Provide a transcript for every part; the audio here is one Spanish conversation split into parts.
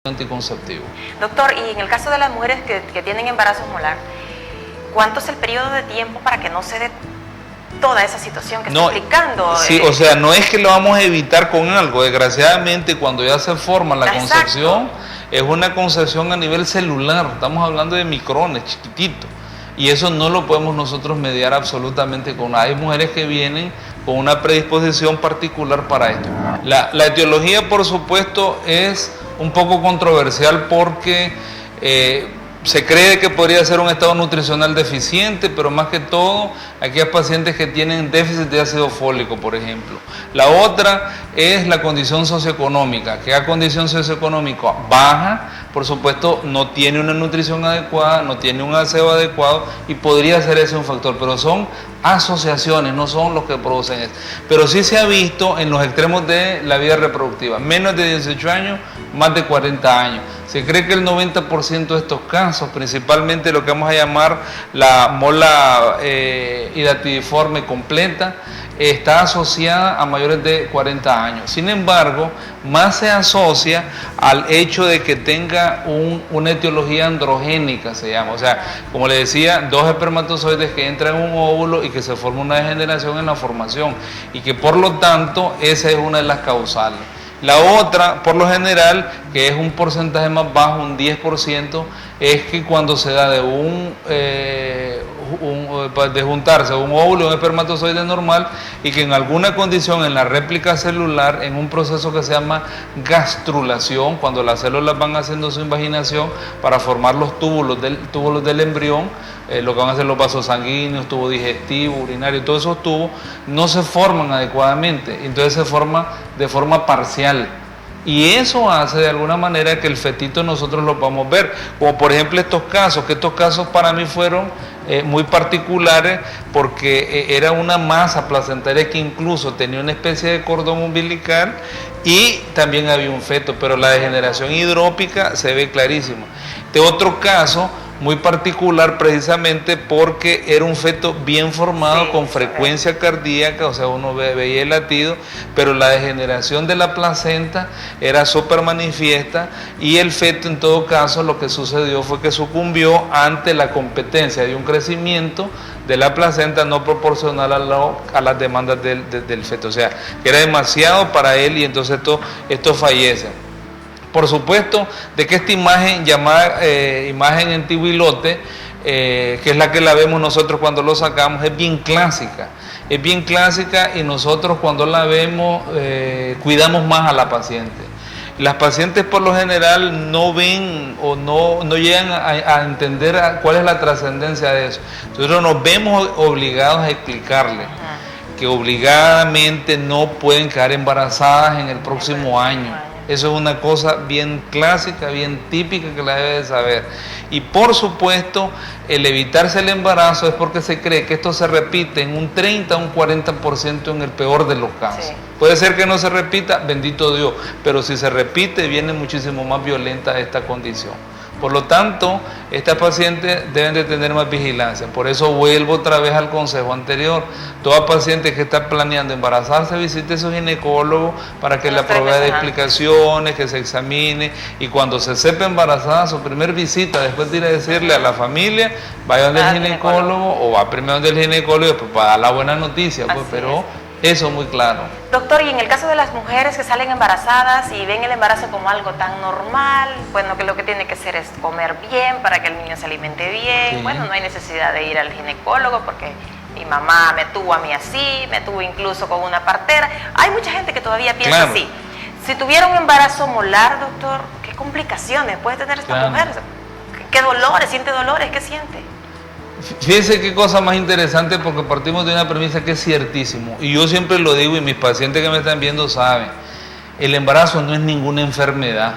anticonceptivo. Doctor, y en el caso de las mujeres que tienen embarazo molar, ¿cuánto es el periodo de tiempo para que no se dé toda esa situación que está explicando? Sí, o sea, no es que lo vamos a evitar con algo. Desgraciadamente, cuando ya se forma la concepción, es una concepción a nivel celular. Estamos hablando de micrones, chiquitito. Y eso no lo podemos nosotros mediar absolutamente con nada. Hay mujeres que vienen con una predisposición particular para esto. La etiología, por supuesto, es un poco controversial porque se cree que podría ser un estado nutricional deficiente, pero más que todo, aquellas pacientes que tienen déficit de ácido fólico, por ejemplo. La otra es la condición socioeconómica, que a condición socioeconómica baja, por supuesto, no tiene una nutrición adecuada, no tiene un aseo adecuado y podría ser ese un factor, pero son asociaciones, no son los que producen esto. Pero sí se ha visto en los extremos de la vida reproductiva, menos de 18 años, más de 40 años. Se cree que el 90% de estos casos, principalmente lo que vamos a llamar la mola hidatidiforme completa, está asociada a mayores de 40 años. Sin embargo, más se asocia al hecho de que tenga una etiología androgénica, se llama. O sea, como le decía, dos espermatozoides que entran en un óvulo y que se forma una degeneración en la formación y que por lo tanto esa es una de las causales. La otra, por lo general, que es un porcentaje más bajo, un 10%, es que cuando se da de de juntarse un óvulo y un espermatozoide normal y que en alguna condición en la réplica celular, en un proceso que se llama gastrulación, cuando las células van haciendo su invaginación para formar los túbulos del embrión, lo que van a hacer los vasos sanguíneos, tubo digestivo, urinario, todos esos tubos no se forman adecuadamente, entonces se forma de forma parcial. Y eso hace de alguna manera que el fetito nosotros lo podamos ver, como por ejemplo estos casos, que estos casos para mí fueron muy particulares porque era una masa placentaria que incluso tenía una especie de cordón umbilical y también había un feto, pero la degeneración hidrópica se ve clarísima. De otro caso muy particular precisamente porque era un feto bien formado, con frecuencia cardíaca, o sea, uno veía el latido, pero la degeneración de la placenta era súper manifiesta y el feto en todo caso lo que sucedió fue que sucumbió ante la competencia de un crecimiento de la placenta no proporcional a las demandas del feto, o sea, que era demasiado para él y entonces esto fallece. Por supuesto, de que esta imagen llamada imagen en tibilote, que es la que la vemos nosotros cuando lo sacamos, es bien clásica y nosotros cuando la vemos cuidamos más a la paciente. Las pacientes por lo general no ven o no llegan a entender cuál es la trascendencia de eso. Nosotros nos vemos obligados a explicarle que obligadamente no pueden quedar embarazadas en el próximo año. Eso es una cosa bien clásica, bien típica que la debe de saber. Y por supuesto, el evitarse el embarazo es porque se cree que esto se repite en un 30 o un 40% en el peor de los casos. Sí. Puede ser que no se repita, bendito Dios, pero si se repite viene muchísimo más violenta esta condición. Por lo tanto, estas pacientes deben de tener más vigilancia. Por eso vuelvo otra vez al consejo anterior. Toda paciente que está planeando embarazarse, visite a su ginecólogo para que le provea de explicaciones, que se examine. Y cuando se sepa embarazada, su primer visita, después de ir a decirle a la familia, vaya donde el ginecólogo o va primero donde el ginecólogo pues, para dar la buena noticia. Pues, pero eso muy claro. Doctor, y en el caso de las mujeres que salen embarazadas y ven el embarazo como algo tan normal, bueno, que lo que tiene que hacer es comer bien para que el niño se alimente bien, bueno, no hay necesidad de ir al ginecólogo porque mi mamá me tuvo a mí así, me tuvo incluso con una partera. Hay mucha gente que todavía piensa así. Si tuviera un embarazo molar, doctor, ¿qué complicaciones puede tener esta mujer? ¿Qué dolores? ¿Siente dolores? ¿Qué siente? Fíjense qué cosa más interesante porque partimos de una premisa que es ciertísimo y yo siempre lo digo y mis pacientes que me están viendo saben, el embarazo no es ninguna enfermedad,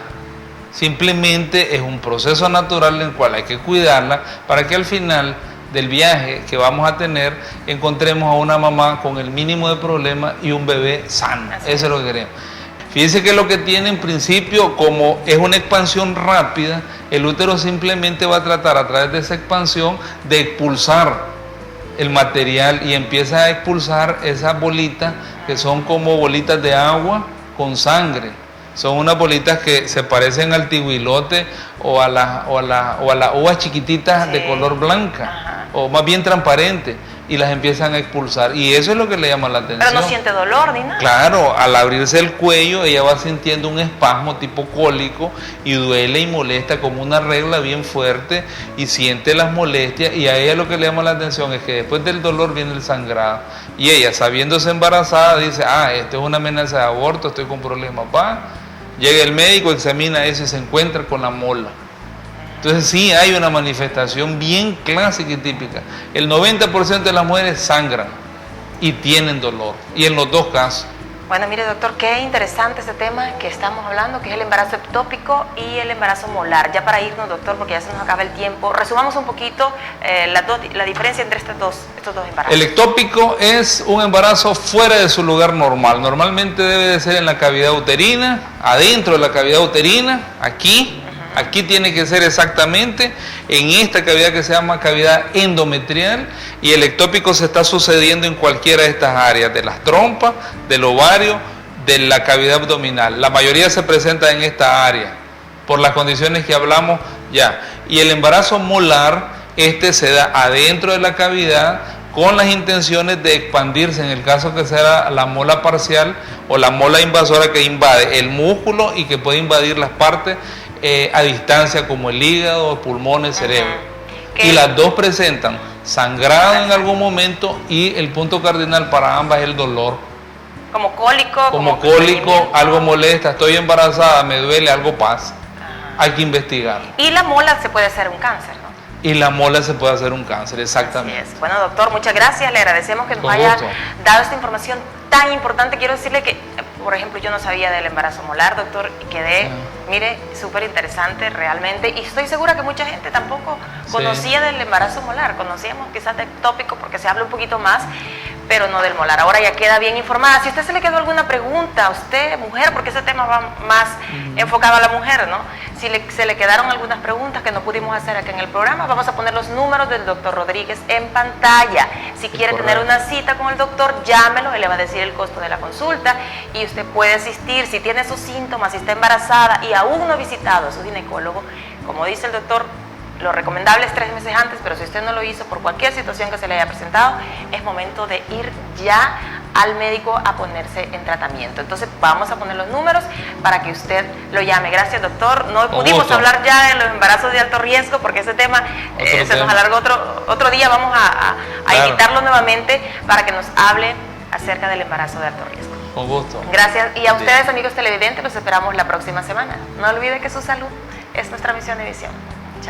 simplemente es un proceso natural en el cual hay que cuidarla para que al final del viaje que vamos a tener encontremos a una mamá con el mínimo de problemas y un bebé sano, eso es lo que queremos. Fíjense que lo que tiene en principio, como es una expansión rápida, el útero simplemente va a tratar a través de esa expansión de expulsar el material y empieza a expulsar esas bolitas que son como bolitas de agua con sangre. Son unas bolitas que se parecen al tihuilote o a las uvas chiquititas de color blanca, o más bien transparente, y las empiezan a expulsar. Y eso es lo que le llama la atención. Pero no siente dolor ni nada. Claro, al abrirse el cuello, ella va sintiendo un espasmo tipo cólico y duele y molesta como una regla bien fuerte y siente las molestias, y a ella lo que le llama la atención es que después del dolor viene el sangrado. Y ella, sabiéndose embarazada, dice, esto es una amenaza de aborto, estoy con problemas, llega el médico, examina eso y se encuentra con la mola. Entonces sí hay una manifestación bien clásica y típica. El 90% de las mujeres sangran y tienen dolor, y en los dos casos. Bueno, mire, doctor, qué interesante este tema que estamos hablando, que es el embarazo ectópico y el embarazo molar. Ya para irnos, doctor, porque ya se nos acaba el tiempo, resumamos un poquito la diferencia entre estos dos embarazos. El ectópico es un embarazo fuera de su lugar normal. Normalmente debe de ser en la cavidad uterina, adentro de la cavidad uterina, aquí. Aquí tiene que ser exactamente en esta cavidad que se llama cavidad endometrial, y el ectópico se está sucediendo en cualquiera de estas áreas, de las trompas, del ovario, de la cavidad abdominal. La mayoría se presenta en esta área, por las condiciones que hablamos ya. Y el embarazo molar, se da adentro de la cavidad, con las intenciones de expandirse, en el caso que sea la mola parcial o la mola invasora, que invade el músculo y que puede invadir las partes a distancia, como el hígado, pulmones, cerebro. Y las dos presentan sangrado en algún momento, y el punto cardinal para ambas es el dolor. Como cólico. Como cólico, algo molesta, estoy embarazada, me duele, algo pasa. Hay que investigar. Y la mola se puede hacer un cáncer, ¿no? Y la mola se puede hacer un cáncer, exactamente. Así es. Bueno, doctor, muchas gracias. Le agradecemos que nos haya dado esta información tan importante. Quiero decirle que, por ejemplo, yo no sabía del embarazo molar, doctor, y quedé, mire, súper interesante realmente. Y estoy segura que mucha gente tampoco conocía del embarazo molar. Conocíamos quizás del tópico porque se habla un poquito más, pero no del molar. Ahora ya queda bien informada. Si a usted se le quedó alguna pregunta, a usted, mujer, porque ese tema va más enfocado a la mujer, ¿no? Si se le quedaron algunas preguntas que no pudimos hacer aquí en el programa, vamos a poner los números del doctor Rodríguez en pantalla. Si quiere tener una cita con el doctor, llámelo, él le va a decir el costo de la consulta y usted puede asistir. Si tiene sus síntomas, si está embarazada y aún no ha visitado a su ginecólogo, como dice el doctor, lo recomendable es 3 meses antes, pero si usted no lo hizo por cualquier situación que se le haya presentado, es momento de ir ya al médico a ponerse en tratamiento. Entonces vamos a poner los números para que usted lo llame. Gracias, doctor. No pudimos hablar ya de los embarazos de alto riesgo porque ese tema se nos alargó otro día. Vamos a invitarlo nuevamente para que nos hable acerca del embarazo de alto riesgo. Con gusto. Gracias. Y a ustedes, amigos televidentes, los esperamos la próxima semana. No olvide que su salud es nuestra misión y visión.